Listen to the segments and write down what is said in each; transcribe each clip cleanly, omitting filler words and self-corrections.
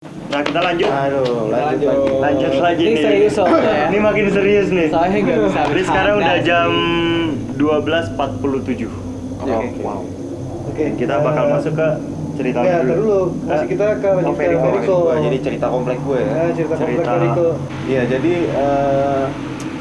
Nah kita lanjut. Aduh, Lanjut lagi Ini nih. serius soalnya ya. Ini makin serius nih. Saya nggak bisa. Jadi sekarang udah bercanda jam sih. 12.47. Oh, wow. Oke, Kita bakal masuk ke cerita Enggak, dulu. Masih kita ke lanjut ke Veriko. Jadi cerita komplek gue ya. Cerita komplek Cerita. Veriko. Iya, jadi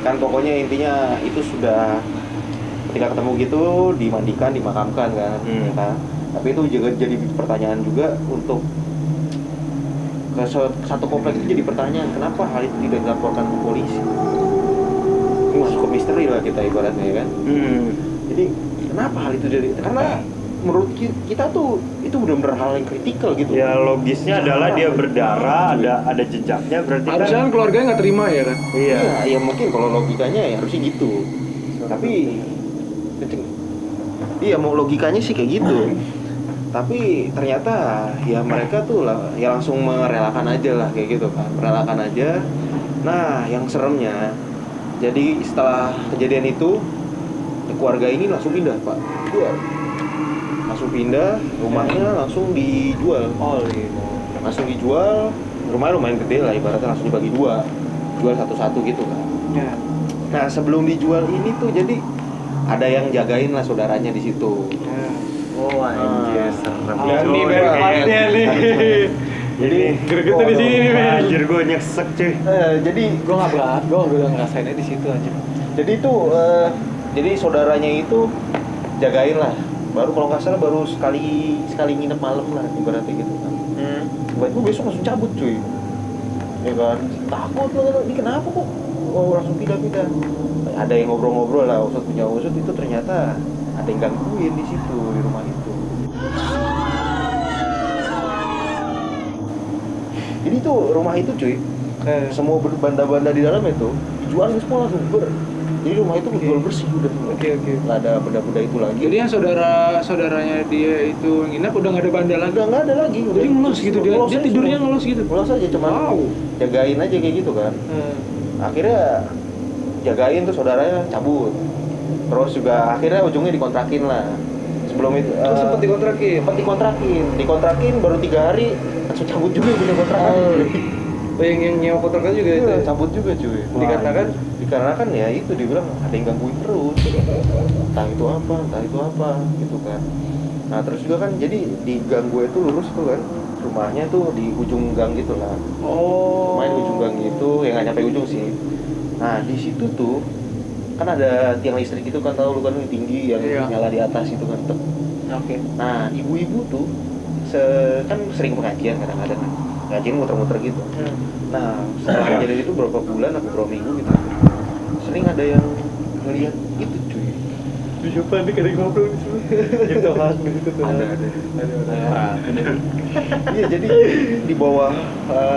kan pokoknya intinya itu sudah ketika ketemu gitu dimandikan, dimakamkan kan, ya kan. Tapi itu juga jadi pertanyaan juga untuk ke satu komplek itu jadi pertanyaan kenapa hal itu tidak dilaporkan ke polisi. Ini masuk ke misteri lah kita ibaratnya ya kan. Jadi kenapa hal itu jadi karena menurut kita tuh itu benar-benar hal yang kritikal gitu. Ya logisnya adalah dia berdarah, ada jejaknya berarti Harusnya kan keluarganya nggak terima ya kan? Iya. Ya mungkin kalau logikanya ya harusnya gitu. Tapi iya mau logikanya sih kayak gitu. Tapi ternyata ya mereka tuh lah ya langsung merelakan aja lah kayak gitu kan. Merelakan aja. Nah, yang seremnya jadi setelah kejadian itu keluarga ini langsung pindah, Pak. Langsung pindah, rumahnya langsung dijual. Oh iya. Langsung dijual, rumahnya lumayan gede lah ibaratnya langsung dibagi dua. Jual satu-satu gitu kan. Ya. Nah, sebelum dijual ini tuh jadi ada yang jagain lah saudaranya di situ. Oh anjir, serem. Dan Coy, nih, Ben, kayak- pasti nih. Jadi gregetnya di sini nih, Ben. Anjir gue nyesek cuy. Jadi Gue nggak ngerasainnya di situ aja. jadi tuh jadi saudaranya itu jagain lah. Baru kalau nggak salah baru sekali nginep malam lah ibaratnya gitu kan. Tiba-tiba besok langsung cabut cuy. Ya kan? Takut loh, ini kenapa kok? Oh, langsung pindah-pindah. Ada yang ngobrol-ngobrol lah, usut punya usut itu ternyata ada yang gangguin di situ di rumah itu. Jadi tuh rumah itu cuy, semua benda-benda di dalam itu dijual semua langsung jadi rumah itu dijual bersih udah. Oke. Nggak ada benda-benda itu lagi. Jadi yang saudaranya dia itu nginep udah nggak ada bandel lagi. udah nggak ada lagi. Jadi ngelos gitu dia. Ngelos Dia aja tidurnya semua. ngelos gitu. Ngelos aja cuman Wow. jagain aja kayak gitu kan. Akhirnya jagain tuh saudaranya cabut. Terus juga akhirnya ujungnya dikontrakin lah. Sebelum itu Sempat dikontrakin. dikontrakin baru 3 hari langsung cabut juga punya kontrakan. Oh, yang nyewa kontrakan juga itu. Iya, cabut juga cuy. Dikarenakan ya itu dibilang ada yang gangguin terus. Entah itu apa gitu kan. Nah, terus juga kan jadi di gang gue itu lurus tuh kan. Rumahnya tuh di ujung gang gitu lah. Oh. Main di ujung gang gitu, ya nggak nyampe ujung sih. Nah, di situ tuh kan ada tiang listrik gitu kan, tahu lu kan yang tinggi yang Iya. nyala di atas itu kan. Oke. Nah, ibu-ibu tuh kan sering pengajian kadang-kadang kan. Ngajian muter-muter gitu. Nah, setelah kejadian itu berapa bulan atau berapa minggu gitu, sering ada yang ngelihat itu cuy. Siapa nih kadang ngobrol di situ. Itu hak di situ tuh. Ada. Iya, jadi di bawah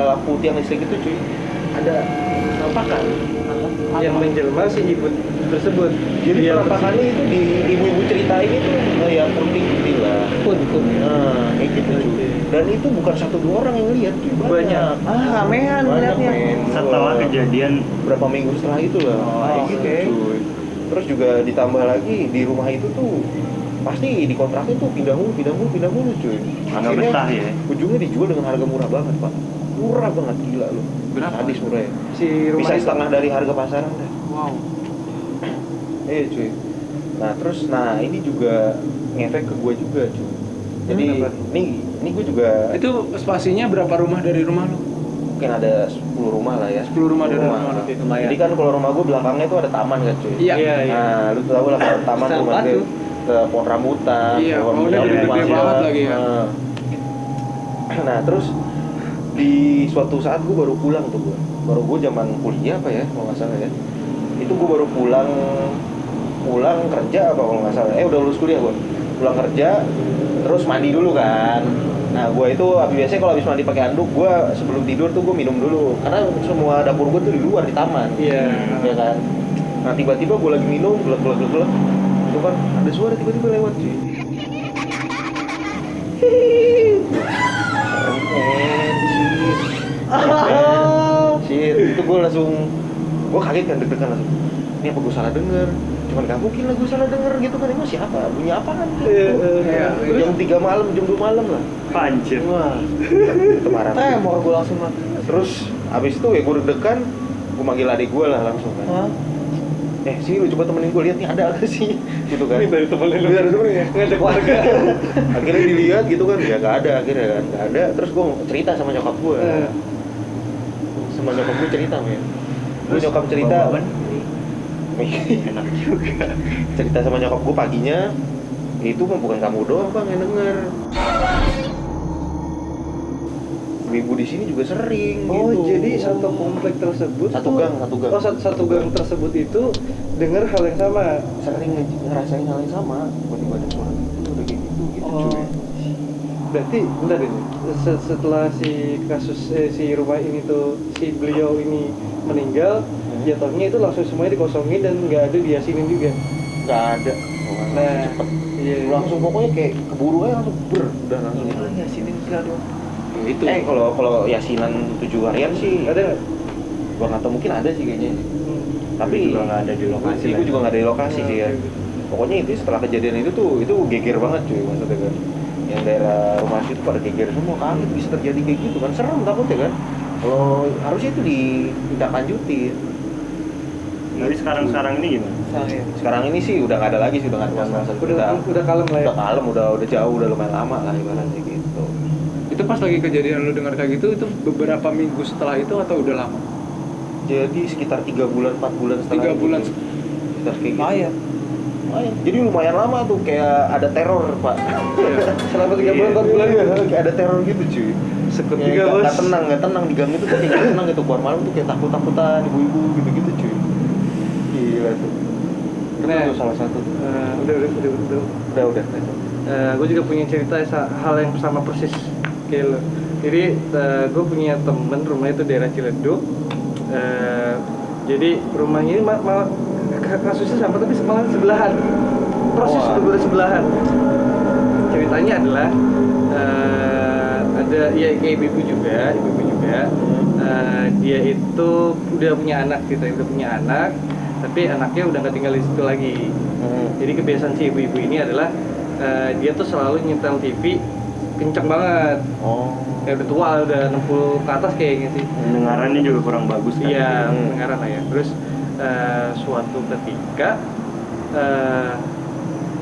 lampu tiang listrik itu cuy ada penampakan. Yang menjelma si ibu tersebut. Jadi Dia penampakannya itu di ibu-ibu ceritain itu ya putih lah. pun. Nah, kayak gitu cuy. Dan itu bukan 1-2 orang yang lihat cuy, Banyak. Ramean ngeliatnya. Setelah kejadian berapa minggu setelah itu lah. Kayak gitu oke. cuy. Terus juga ditambah lagi di rumah itu tuh pasti dikontrakin tuh pindah mulu cuy. nggak betah ya. Ujungnya dijual dengan harga murah banget pak. Murah banget gila loh. Berapa? Habis murah ya. Si rumah Bisa itu. setengah dari harga pasaran deh. Wow. Iya cuy. Nah terus ini juga ngefek ke gue juga cuy. Jadi Kenapa? ini gue juga Itu spasinya berapa rumah dari rumah lu? mungkin ada 10 rumah lah ya. 10 rumah dari rumah lu. Lumayan. Jadi kan kalau rumah gue belakangnya tuh ada taman kan cuy. Iya. Nah, lu tahu lah kalau taman tuh Apaan masih tuh? ke pohon rambutan, Iya, pohon pohonnya jambu gede-gede masih. banget lagi ya. Nah, terus di suatu saat gue baru pulang tuh gue zaman kuliah apa ya kalau nggak salah ya. Itu gue baru pulang kerja apa kalau nggak salah. Udah lulus kuliah gue. Pulang kerja, terus mandi dulu kan. Nah, gue itu biasanya kalau habis mandi pakai handuk, gue sebelum tidur tuh gue minum dulu. Karena semua dapur gue tuh di luar di taman. Iya. Ya kan. Nah, tiba-tiba gue lagi minum, gelek. Itu kan ada suara tiba-tiba lewat cuy. Shit, itu gue langsung, gue kaget kan deg-degan langsung. Ini apa gue salah denger? Cuma cuman gak mungkin lah gue salah denger gitu kan, emang siapa, bunyi apaan gitu. Iya. Jam 3 malam, jam 2 malam lah. Pancir. Wah, itu marah. Mau gue langsung mati. Terus abis itu ya gue deg-degan, gue manggil adik gue lah langsung kan. Hah? Sini lu coba temenin gue, lihat nih ada apa sih gitu kan. Ini dari temen lu. Dari temen ya. Ngajak warga. Akhirnya dilihat gitu kan, ya gak ada akhirnya kan, gak ada. Terus gue cerita sama nyokap gue. Sama nyokap gue cerita men. Gue nyokap cerita. Enak juga. Cerita sama nyokap gue paginya, itu mah bukan kamu doang bang yang denger. Ibu di sini juga sering. Oh, gitu. jadi satu komplek tersebut Satu gang. Oh, satu gang tersebut itu dengar hal yang sama. Sering ngerasain hal yang sama. Tiba-tiba ada suara gitu, udah kayak gitu cuy. Berarti bentar ini. Setelah si kasus si rumah ini tuh si beliau ini meninggal, jatuhnya itu langsung semuanya dikosongin dan nggak ada diasinin juga. Nggak ada. Nah, Cepet. iya. Langsung pokoknya kayak keburu aja langsung udah langsung gitu. Diasinin sila dong. Itu. Kalau yasinan 7 harian sih, Ada nggak? gua nggak tahu, mungkin ada sih kayaknya. Tapi juga nggak ada di lokasi. Gue juga nggak ada di lokasi sih ya. Pokoknya itu setelah kejadian itu geger banget cuy, maksudnya kan. Yang daerah rumah situ pada geger semua, kaget bisa terjadi kayak gitu kan, serem takutnya kan. Kalau harusnya itu ditindaklanjutin. Tapi sekarang ini gimana? Sekarang ini sih udah nggak ada lagi sih, udah nggak ada masalah. Udah kalem lah ya. Udah kalem, udah jauh, udah lumayan lama lah ibaratnya gitu. Itu pas lagi kejadian lu dengar kayak gitu, itu beberapa minggu setelah itu atau udah lama? Jadi sekitar 3 bulan, 4 bulan setelah 3 bulan. sekitar kayak gitu. Lumayan. Jadi lumayan lama tuh, kayak ada teror pak. Selama 3 bulan 4 bulan Iya, kayak ada teror gitu cuy. seketika Nggak bos. tenang di gang itu tuh kayak nggak tenang gitu, keluar malam tuh kayak takut-takutan, ibu-ibu gitu-gitu cuy. Gila tuh. Itu Nah. tuh salah satu. Udah. Gue juga punya cerita hal yang sama persis kayak lo. Jadi gue punya temen rumahnya itu daerah Ciledug. Jadi rumahnya ini malah kasusnya sama tapi malah sebelahan. Proses Wah. berbeda sebelahan. Ceritanya adalah ada ya kayak ibu juga. Dia itu udah punya anak gitu, udah punya anak, tapi anaknya udah nggak tinggal di situ lagi. Jadi kebiasaan si ibu-ibu ini adalah dia tuh selalu nyetel TV kenceng banget. Kayak udah tua, udah 60 ke atas kayaknya sih. Pendengarannya juga kurang bagus kan? Iya, pendengaran lah ya. Terus suatu ketika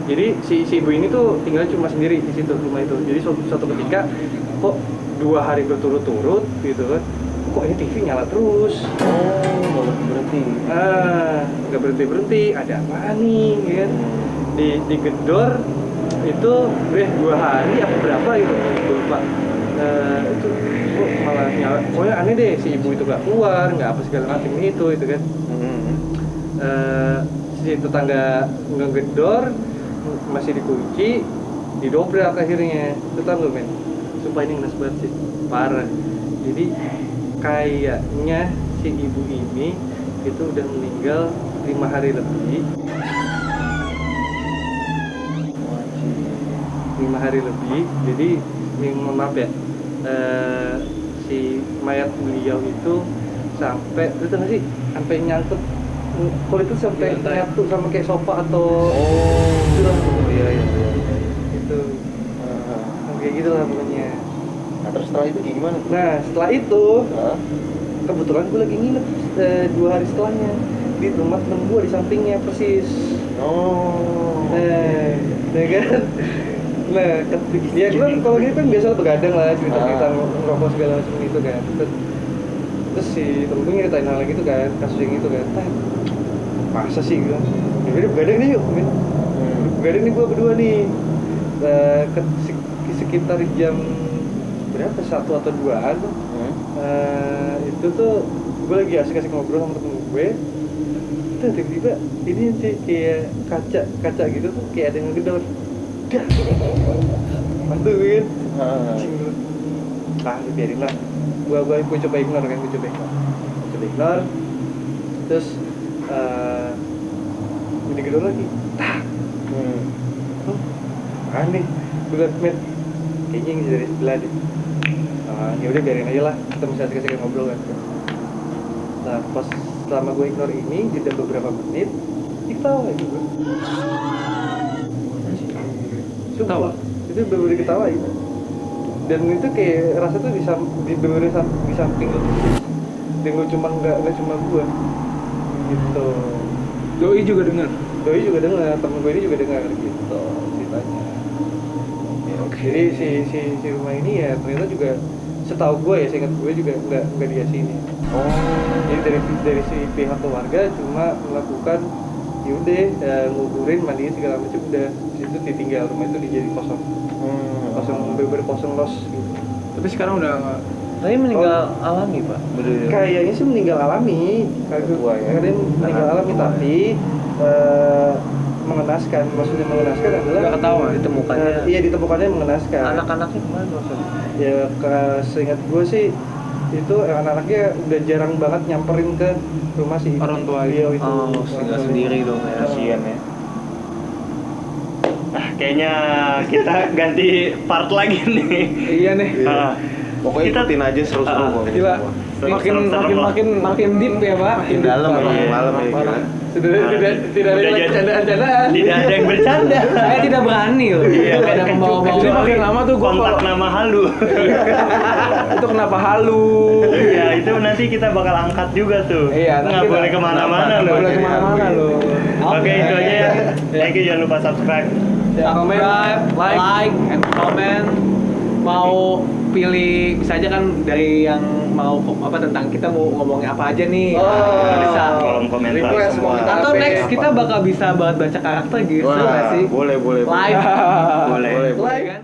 jadi si ibu ini tuh tinggal cuma sendiri di situ rumah itu. Jadi suatu ketika kok 2 hari berturut-turut gitu kan, kok ini TV nyala terus. Berarti. Nggak berhenti, ada apa nih kan? Digedor itu 2 hari apa berapa gitu, gue lupa. Itu kok malah nyala. Pokoknya aneh deh, si ibu itu nggak keluar, nggak apa segala macam itu kan. Si tetangga ngegedor masih dikunci, didobrak akhirnya. Itu tau gak men? Sumpah ini ngenes banget sih, parah. Jadi kayaknya si ibu ini itu udah meninggal 5 hari lebih. 5 hari lebih. Jadi maaf ya, si mayat beliau itu sampai itu nggak sih, sampai nyangkut kulit itu sampai nyatu sama kayak sofa atau Iya. itu kayak gitu lah pokoknya. Nah terus setelah itu gimana? Nah setelah itu kebetulan gue lagi nginep 2 hari setelahnya di rumah temen gue di sampingnya persis. Ya kan. Nah, ya kan kalau gini kan biasa begadang lah, cerita-cerita ngerokok segala macam gitu kan. Terus si temen gue nyeritain hal gitu kan, kasus yang itu kan. Masa sih gue? Ya udah begadang nih yuk, men. Begadang nih gue berdua nih. Sekitar jam berapa? 1 atau 2-an tuh. Itu tuh gue lagi asik-asik ngobrol sama temen gue. Terus tiba-tiba ini sih kayak kaca gitu tuh kayak ada yang ngegedor. Dah, mantu kan? Biarin lah. Gue coba ignore kan, gue coba ignore. Terus udah gedor lagi. Aneh. Gue liat kayaknya ini dari sebelah deh. Ya udah biarin aja lah, kita bisa asik-asik ngobrol kan. Nah pas selama gue ignore ini, jeda beberapa menit, diketawain juga. Ketawa? Sumpah, itu bener-bener diketawain. Dan itu kayak rasa tuh bener-bener di samping lu tuh. Dan lu cuma nggak cuma gua gitu. Doi juga dengar. Doi juga dengar, temen gue ini juga dengar gitu ceritanya. Jadi si rumah ini ya ternyata juga setahu gue ya, seingat gue juga nggak dia sini. Oh. Jadi dari si pihak keluarga cuma melakukan yaudah nguburin, mandiin segala macam, udah di situ ditinggal, rumah itu dijadi kosong. Kosong, bener-bener kosong los gitu. Tapi sekarang udah nggak. Tapi meninggal alami pak. Kayaknya sih meninggal alami, Tua ya. kayaknya meninggal alami Tua. tapi mengenaskan. Maksudnya mengenaskan adalah Nggak ketahuan. Ditemukannya. iya, ditemukannya mengenaskan. Anak-anaknya kemana maksudnya? Ya seingat gue sih itu anak-anaknya udah jarang banget nyamperin ke rumah si Orang tua beliau itu. Oh, tinggal sendiri dong ya. Kasian ya. Kayaknya kita ganti part lagi nih. Iya nih. Ah, Pokoknya Kita- ikutin aja seru-seru kok. ini Gila. semua. Makin deep ya pak. Makin dalam, Parah. makin malam ya. Parah. Gila. Tidak Nah, tidak udah ada lagi jadi- candaan-candaan. Tidak ada yang bercanda. Saya tidak berani loh. Iya, Ada membawa-bawa. kecuali makin lama tuh gua kontak kalau- nama halu. Itu kenapa halu? Iya, itu nanti kita bakal angkat juga tuh. Iya, nggak nanti boleh kita- kemana-mana Nggak loh. boleh kemana-mana loh. Oke, itu aja ya. Thank you, jangan lupa subscribe. Subscribe, like, and comment. Mau pilih bisa aja kan dari yang mau apa tentang kita mau ngomongin apa aja nih. Bisa. Kolom komentar Request semua. mau kita Atau apa next ya? kita bakal bisa baca karakter gitu Wah, nggak sih? boleh. Live. Boleh. Boleh. Live kan?